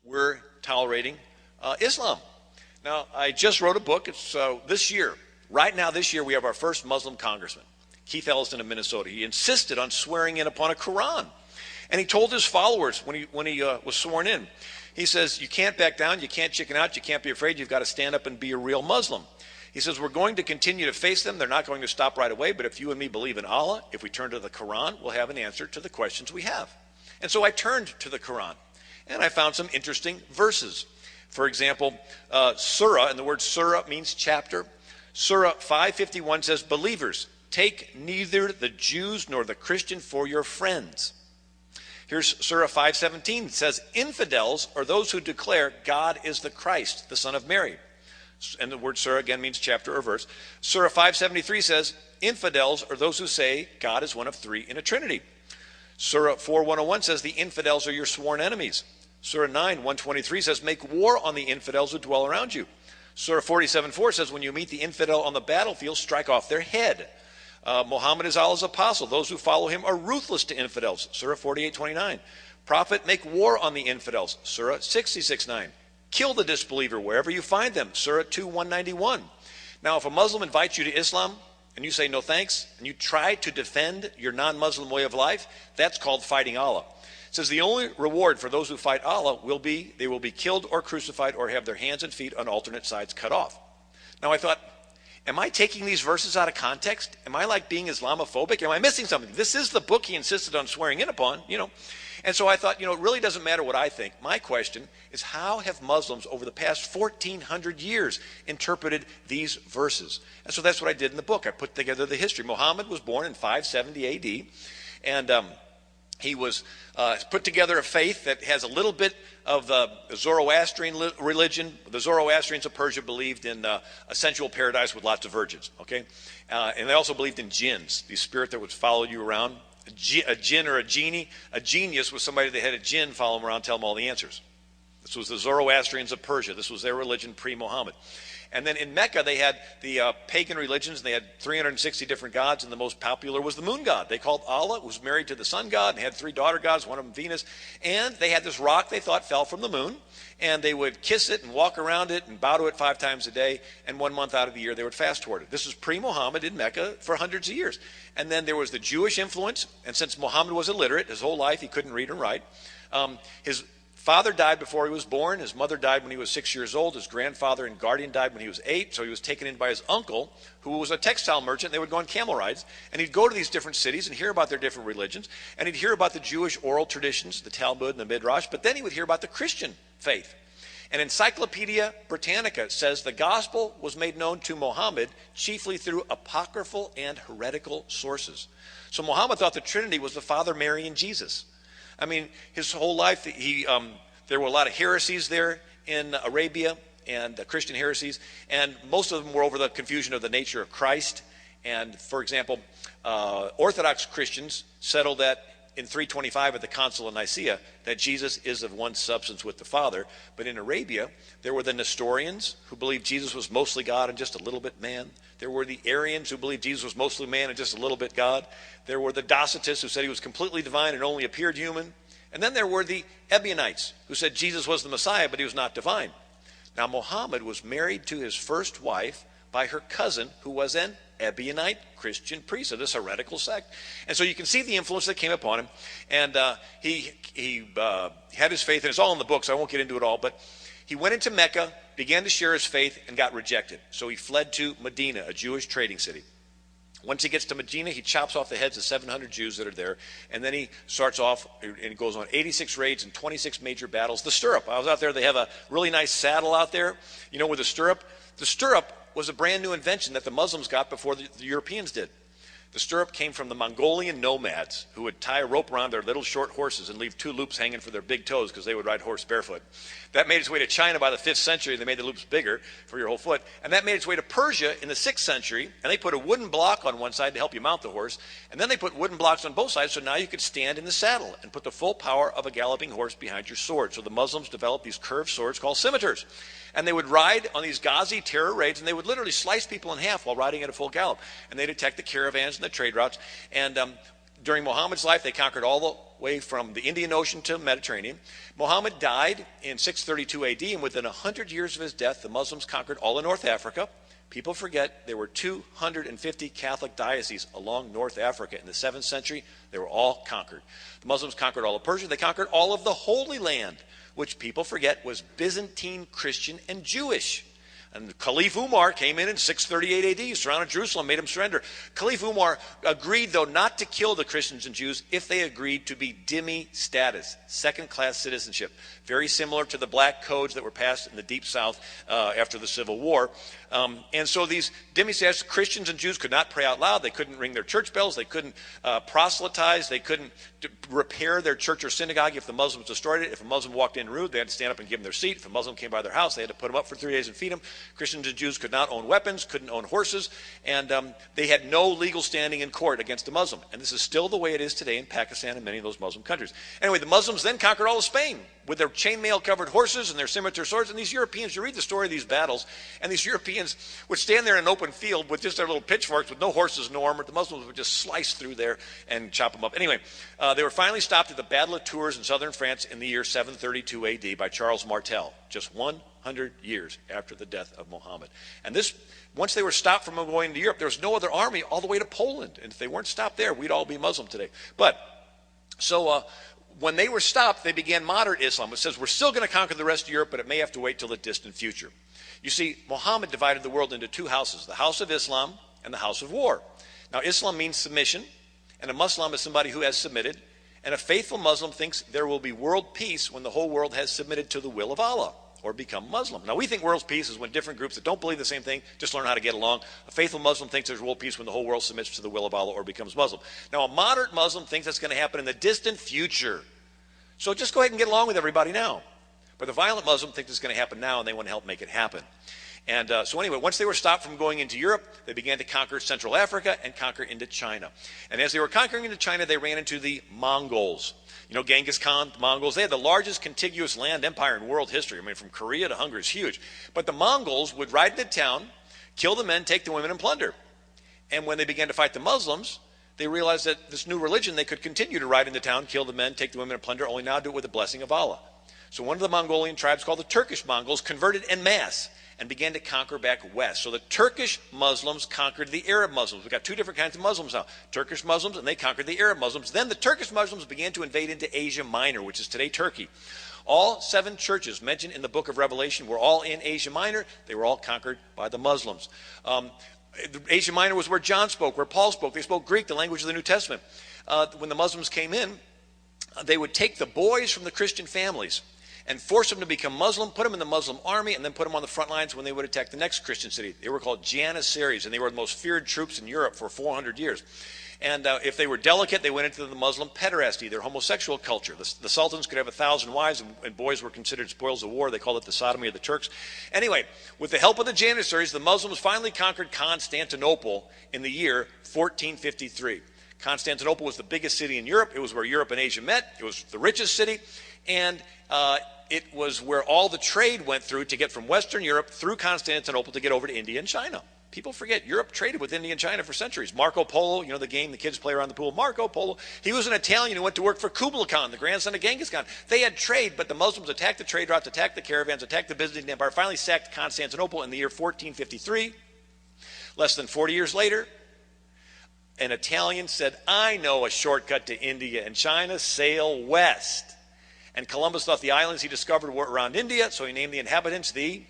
we're tolerating Islam. Now, I just wrote a book. It's this year. Right now, this year, we have our first Muslim congressman, Keith Ellison of Minnesota. He insisted on swearing in upon a Quran. And he told his followers when he was sworn in, he says, you can't back down, you can't chicken out, you can't be afraid, you've got to stand up and be a real Muslim. He says, we're going to continue to face them. They're not going to stop right away, but if you and me believe in Allah, if we turn to the Quran, we'll have an answer to the questions we have. And so I turned to the Quran, and I found some interesting verses. For example, surah, and the word surah means chapter. Surah 551 says, believers, take neither the Jews nor the Christian for your friends. Here's Surah 517. It says, infidels are those who declare God is the Christ, the Son of Mary. And the word surah again means chapter or verse. Surah 573 says, infidels are those who say God is one of three in a trinity. Surah 4101 says, the infidels are your sworn enemies. Surah 9:123 says, make war on the infidels who dwell around you. Surah 47:4 says, when you meet the infidel on the battlefield, strike off their head. Muhammad is Allah's apostle. Those who follow him are ruthless to infidels. Surah 48:29. Prophet, make war on the infidels. Surah 66:9. Kill the disbeliever wherever you find them. Surah 2:191. Now, if a Muslim invites you to Islam and you say no thanks, and you try to defend your non-Muslim way of life, that's called fighting Allah. It says the only reward for those who fight Allah will be they will be killed or crucified or have their hands and feet on alternate sides cut off. Now I thought, am I taking these verses out of context? Am I like being Islamophobic? Am I missing something? This is the book he insisted on swearing in upon, And so I thought, it really doesn't matter what I think. My question is, how have Muslims over the past 1,400 years interpreted these verses? And so that's what I did in the book. I put together the history. Muhammad was born in 570 AD, and he was put together a faith that has a little bit of the Zoroastrian religion. The Zoroastrians of Persia believed in a sensual paradise with lots of virgins, okay? And they also believed in jinns, the spirit that would follow you around. A jinn or a genie. A genius was somebody that had a jinn follow him around, tell him all the answers. This was the Zoroastrians of Persia. This was their religion pre-Muhammad. And then in Mecca, they had the pagan religions, and they had 360 different gods, and the most popular was the moon god. They called Allah, who was married to the sun god, and had three daughter gods, one of them Venus. And they had this rock they thought fell from the moon, and they would kiss it and walk around it and bow to it 5 times a day, and 1 month out of the year they would fast toward it. This was pre-Muhammad in Mecca for hundreds of years. And then there was the Jewish influence, and since Muhammad was illiterate, his whole life he couldn't read and write. His father died before he was born. His mother died when he was 6 years old. His grandfather and guardian died when he was 8. So he was taken in by his uncle, who was a textile merchant. They would go on camel rides. And he'd go to these different cities and hear about their different religions. And he'd hear about the Jewish oral traditions, the Talmud and the Midrash. But then he would hear about the Christian faith. And Encyclopedia Britannica says the gospel was made known to Muhammad chiefly through apocryphal and heretical sources. So Muhammad thought the Trinity was the Father, Mary, and Jesus. I mean, his whole life, there were a lot of heresies there in Arabia, and Christian heresies, and most of them were over the confusion of the nature of Christ. And, for example, Orthodox Christians settled that in 325 at the Council of Nicaea, that Jesus is of one substance with the Father. But in Arabia, there were the Nestorians, who believed Jesus was mostly God and just a little bit man. There were the Arians, who believed Jesus was mostly man and just a little bit God. There were the Docetists, who said he was completely divine and only appeared human. And then there were the Ebionites, who said Jesus was the Messiah, but he was not divine. Now, Muhammad was married to his first wife by her cousin, who was an Ebionite Christian priest of this heretical sect. And so you can see the influence that came upon him. And he had his faith, and it's all in the book, so I won't get into it all. But he went into Mecca, began to share his faith, and got rejected. So he fled to Medina, a Jewish trading city. Once he gets to Medina, he chops off the heads of 700 Jews that are there. And then he starts off and goes on 86 raids and 26 major battles. The stirrup, I was out there, they have a really nice saddle out there. You know, with the stirrup was a brand new invention that the Muslims got before the Europeans did. The stirrup came from the Mongolian nomads, who would tie a rope around their little short horses and leave 2 loops hanging for their big toes because they would ride horse barefoot. That made its way to China by the 5th century. They made the loops bigger for your whole foot. And that made its way to Persia in the 6th century. And they put a wooden block on one side to help you mount the horse. And then they put wooden blocks on both sides, so now you could stand in the saddle and put the full power of a galloping horse behind your sword. So the Muslims developed these curved swords called scimitars. And they would ride on these Ghazi terror raids, and they would literally slice people in half while riding at a full gallop. And they'd attack the caravans and the trade routes. And During Muhammad's life, they conquered all the way from the Indian Ocean to the Mediterranean. Muhammad died in 632 AD, and within 100 years of his death, the Muslims conquered all of North Africa. People forget there were 250 Catholic dioceses along North Africa in the 7th century. They were all conquered. The Muslims conquered all of Persia. They conquered all of the Holy Land, which people forget was Byzantine, Christian, and Jewish. And Caliph Umar came in 638 AD, surrounded Jerusalem, made them surrender. Caliph Umar agreed, though, not to kill the Christians and Jews if they agreed to be dhimmi status, second-class citizenship, very similar to the black codes that were passed in the Deep South after the Civil War. And so these dhimmi status, Christians and Jews could not pray out loud. They couldn't ring their church bells. They couldn't proselytize. They couldn't repair their church or synagogue if the Muslims destroyed it. If a Muslim walked in rude, they had to stand up and give them their seat. If a Muslim came by their house, they had to put them up for 3 days and feed them. Christians and Jews could not own weapons, couldn't own horses, and they had no legal standing in court against a Muslim. And this is still the way it is today in Pakistan and many of those Muslim countries. Anyway, the Muslims then conquered all of Spain with their chainmail-covered horses and their scimitar swords. And these Europeans, you read the story of these battles, and these Europeans would stand there in an open field with just their little pitchforks with no horses, no armor. The Muslims would just slice through there and chop them up. Anyway, they were finally stopped at the Battle of Tours in southern France in the year 732 AD by Charles Martel, just 100 years after the death of Muhammad. And this, once they were stopped from going to Europe, there was no other army all the way to Poland. And if they weren't stopped there, we'd all be Muslim today. But, so when they were stopped, they began moderate Islam. It says we're still going to conquer the rest of Europe, but it may have to wait till the distant future. You see, Muhammad divided the world into two houses, the house of Islam and the house of war. Now, Islam means submission, and a Muslim is somebody who has submitted. And a faithful Muslim thinks there will be world peace when the whole world has submitted to the will of Allah or become Muslim. Now, we think world peace is when different groups that don't believe the same thing just learn how to get along. A faithful Muslim thinks there's world peace when the whole world submits to the will of Allah or becomes Muslim. Now, a moderate Muslim thinks that's going to happen in the distant future. So just go ahead and get along with everybody now. But the violent Muslim thinks it's going to happen now, and they want to help make it happen. And so anyway, once they were stopped from going into Europe, they began to conquer Central Africa and conquer into China. And as they were conquering into China, they ran into the Mongols. You know, Genghis Khan, the Mongols, they had the largest contiguous land empire in world history. I mean, from Korea to Hungary is huge. But the Mongols would ride into town, kill the men, take the women, and plunder. And when they began to fight the Muslims, they realized that this new religion, they could continue to ride into town, kill the men, take the women, and plunder, only now do it with the blessing of Allah. So one of the Mongolian tribes called the Turkish Mongols converted en masse and began to conquer back west. So the Turkish Muslims conquered the Arab Muslims. We've got two different kinds of Muslims now. Turkish Muslims, and they conquered the Arab Muslims. Then the Turkish Muslims began to invade into Asia Minor, which is today Turkey. All 7 churches mentioned in the book of Revelation were all in Asia Minor. They were all conquered by the Muslims. Asia Minor was where John spoke, where Paul spoke. They spoke Greek, the language of the New Testament. When the Muslims came in, they would take the boys from the Christian families and force them to become Muslim, put them in the Muslim army, and then put them on the front lines when they would attack the next Christian city. They were called Janissaries, and they were the most feared troops in Europe for 400 years. And if they were delicate, they went into the Muslim pederasty, their homosexual culture. The sultans could have 1,000 wives, and boys were considered spoils of war. They called it the sodomy of the Turks. Anyway, with the help of the Janissaries, the Muslims finally conquered Constantinople in the year 1453. Constantinople was the biggest city in Europe. It was where Europe and Asia met. It was the richest city. And it was where all the trade went through to get from Western Europe through Constantinople to get over to India and China. People forget, Europe traded with India and China for centuries. Marco Polo, you know the game the kids play around the pool. Marco Polo, he was an Italian who went to work for Kublai Khan, the grandson of Genghis Khan. They had trade, but the Muslims attacked the trade routes, attacked the caravans, attacked the Byzantine Empire, finally sacked Constantinople in the year 1453. Less than 40 years later, an Italian said, I know a shortcut to India and China, sail west. And Columbus thought the islands he discovered were around India, so he named the inhabitants the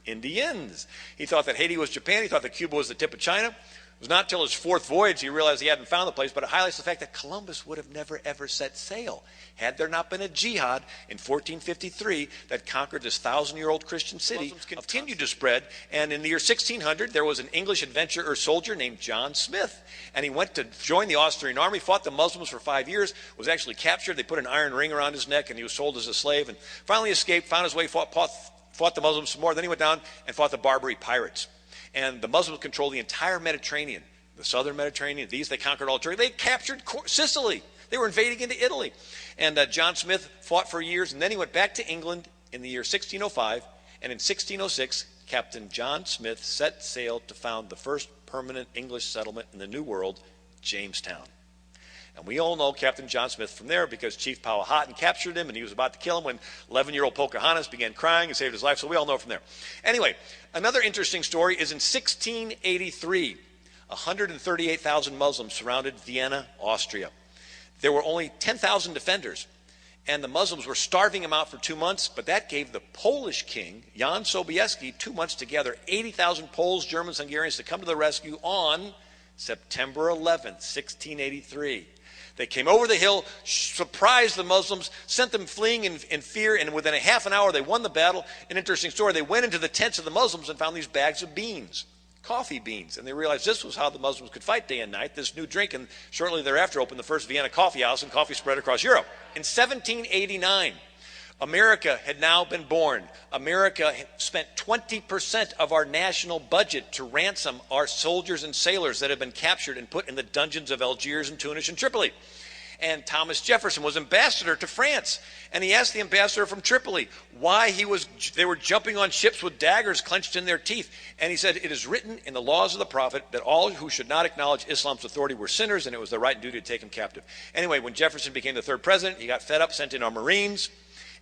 Indians. He thought that Haiti was Japan. He thought that Cuba was the tip of China. It was not until his 4th voyage he realized he hadn't found the place, but it highlights the fact that Columbus would have never, ever set sail had there not been a jihad in 1453 that conquered this 1,000-year-old Christian city. Muslims continued to spread, and in the year 1600, there was an English adventurer or soldier named John Smith, and he went to join the Austrian army, fought the Muslims for 5 years, was actually captured. They put an iron ring around his neck, and he was sold as a slave, and finally escaped, found his way, fought the Muslims some more. Then he went down and fought the Barbary pirates. And the Muslims controlled the entire Mediterranean, the southern Mediterranean. They conquered all Turkey. They captured Sicily. They were invading into Italy. And John Smith fought for years, and then he went back to England in the year 1605. And in 1606, Captain John Smith set sail to found the first permanent English settlement in the New World, Jamestown. And we all know Captain John Smith from there because Chief Powhatan captured him and he was about to kill him when 11-year-old Pocahontas began crying and saved his life. So we all know from there. Anyway, another interesting story is in 1683, 138,000 Muslims surrounded Vienna, Austria. There were only 10,000 defenders. And the Muslims were starving him out for 2 months, but that gave the Polish king, Jan Sobieski, 2 months to gather 80,000 Poles, Germans, Hungarians to come to the rescue on September 11th, 1683. They came over the hill, surprised the Muslims, sent them fleeing in fear, and within a half an hour they won the battle. An interesting story, they went into the tents of the Muslims and found these bags of beans. Coffee beans, and they realized this was how the Muslims could fight day and night, this new drink, and shortly thereafter opened the first Vienna coffee house, and coffee spread across Europe. In 1789, America had now been born. America spent 20% of our national budget to ransom our soldiers and sailors that had been captured and put in the dungeons of Algiers and Tunis and Tripoli. And Thomas Jefferson was ambassador to France, and he asked the ambassador from Tripoli why they were jumping on ships with daggers clenched in their teeth. And he said, "It is written in the laws of the prophet that all who should not acknowledge Islam's authority were sinners, and it was their right and duty to take him captive." Anyway, when Jefferson became the third president, he got fed up, sent in our Marines,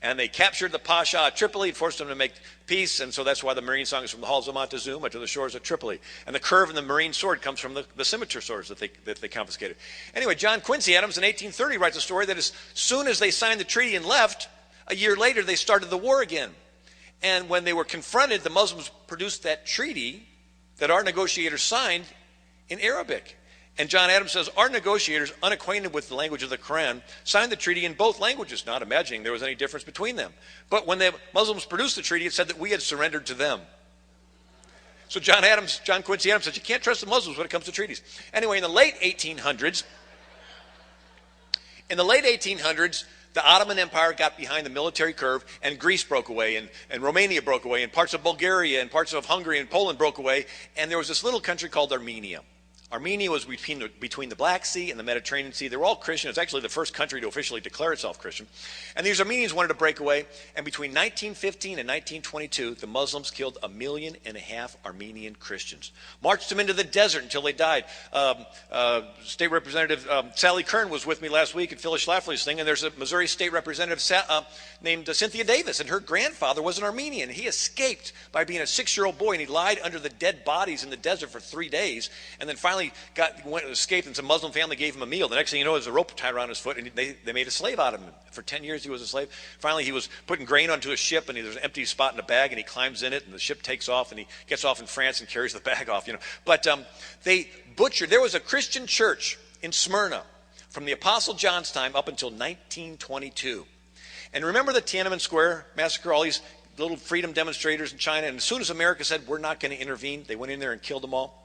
and they captured the Pasha at Tripoli and forced him to make peace. And so that's why the Marine song is from the halls of Montezuma to the shores of Tripoli. And the curve in the Marine sword comes from the scimitar swords that they confiscated. Anyway, John Quincy Adams in 1830 writes a story that as soon as they signed the treaty and left, a year later they started the war again. And when they were confronted, the Muslims produced that treaty that our negotiators signed in Arabic. And John Adams says, our negotiators, unacquainted with the language of the Quran, signed the treaty in both languages, not imagining there was any difference between them. But when the Muslims produced the treaty, it said that we had surrendered to them. So John Quincy Adams says, you can't trust the Muslims when it comes to treaties. Anyway, in the late 1800s, the Ottoman Empire got behind the military curve, and Greece broke away, and Romania broke away, and parts of Bulgaria, and parts of Hungary and Poland broke away, and there was this little country called Armenia. Armenia was between the Black Sea and the Mediterranean Sea. They were all Christian. It was actually the first country to officially declare itself Christian. And these Armenians wanted to break away. And between 1915 and 1922, the Muslims killed 1.5 million Armenian Christians. Marched them into the desert until they died. State Representative Sally Kern was with me last week at Phyllis Schlafly's thing. And there's a Missouri State Representative named Cynthia Davis. And her grandfather was an Armenian. He escaped by being a 6-year-old boy. And he lied under the dead bodies in the desert for 3 days. And then finally escaped, and some Muslim family gave him a meal. The next thing you know, there's a rope tied around his foot, and they made a slave out of him. For 10 years, he was a slave. Finally, he was putting grain onto a ship, and there's an empty spot in a bag, and he climbs in it, and the ship takes off, and he gets off in France and carries the bag off. But they butchered. There was a Christian church in Smyrna from the Apostle John's time up until 1922. And remember the Tiananmen Square massacre? All these little freedom demonstrators in China, and as soon as America said, we're not going to intervene, they went in there and killed them all.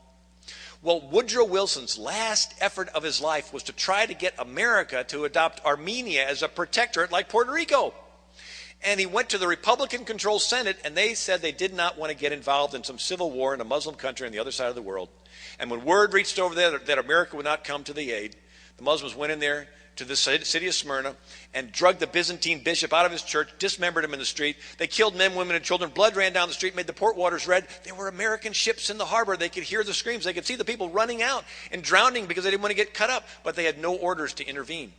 Well, Woodrow Wilson's last effort of his life was to try to get America to adopt Armenia as a protectorate like Puerto Rico. And he went to the Republican-controlled Senate, and they said they did not want to get involved in some civil war in a Muslim country on the other side of the world. And when word reached over there that America would not come to the aid, the Muslims went in there to the city of Smyrna and drugged the Byzantine bishop out of his church, dismembered him in the street. They killed men, women, and children. Blood ran down the street, made the port waters red. There were American ships in the harbor. They could hear the screams. They could see the people running out and drowning because they didn't want to get cut up, but they had no orders to intervene.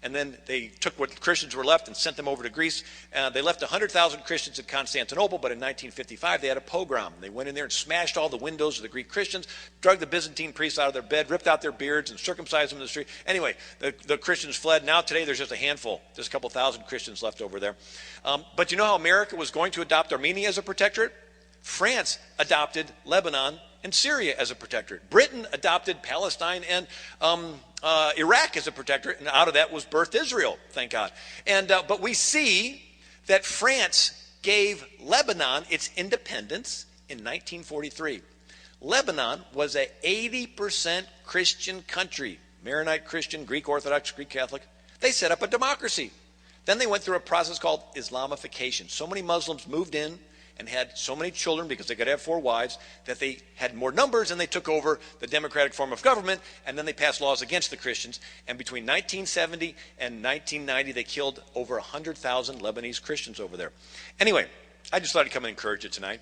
And then they took what Christians were left and sent them over to Greece. They left 100,000 Christians in Constantinople, but in 1955 they had a pogrom. They went in there and smashed all the windows of the Greek Christians, drugged the Byzantine priests out of their bed, ripped out their beards, and circumcised them in the street. Anyway, the Christians fled. Now today there's just a handful, just a couple thousand Christians left over there. But you know how America was going to adopt Armenia as a protectorate? France adopted Lebanon and Syria as a protectorate. Britain adopted Palestine and Iraq as a protectorate, and out of that was birthed Israel, thank God. But we see that France gave Lebanon its independence in 1943. Lebanon was an 80% Christian country, Maronite Christian, Greek Orthodox, Greek Catholic. They set up a democracy. Then they went through a process called Islamification. So many Muslims moved in and had so many children because they could have 4 wives that they had more numbers, and they took over the democratic form of government, and then they passed laws against the Christians. And between 1970 and 1990, they killed over 100,000 Lebanese Christians over there. Anyway, I just thought I'd come and encourage you tonight.